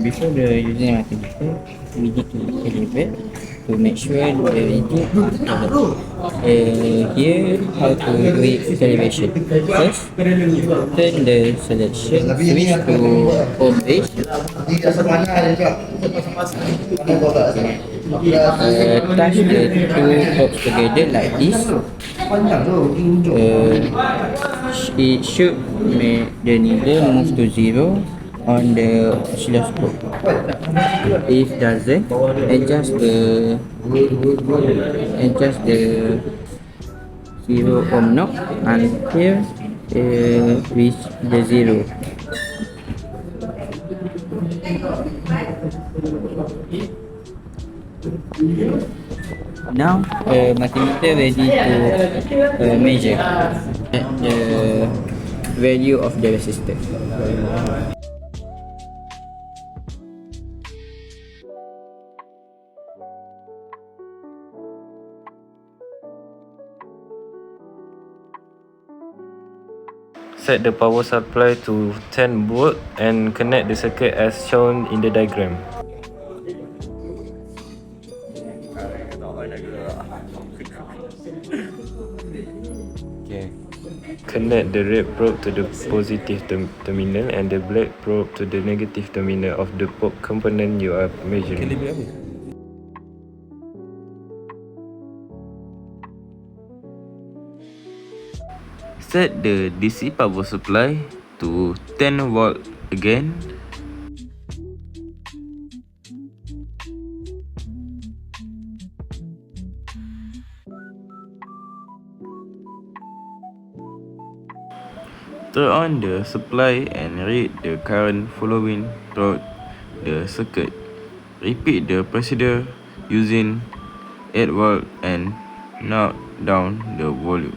Before the using multimeter, we need to calibrate to make sure the reading are correct. Here, how to do it calibration. First, turn the selection switch to home base. Touch the two probes together like this. It should make the needle move to 0 on the oscilloscope. If doesn't, adjust the 0 ohm knob until reach the 0. Now multimeter ready to measure the value of the resistor. Set the power supply to 10 volt and connect the circuit as shown in the diagram. Connect the red probe to the positive terminal and the black probe to the negative terminal of the probe component you are measuring. Set the DC power supply to 10 volt again. Turn on the supply and read the current flowing through the circuit. Repeat the procedure using 8 volt and knock down the volume.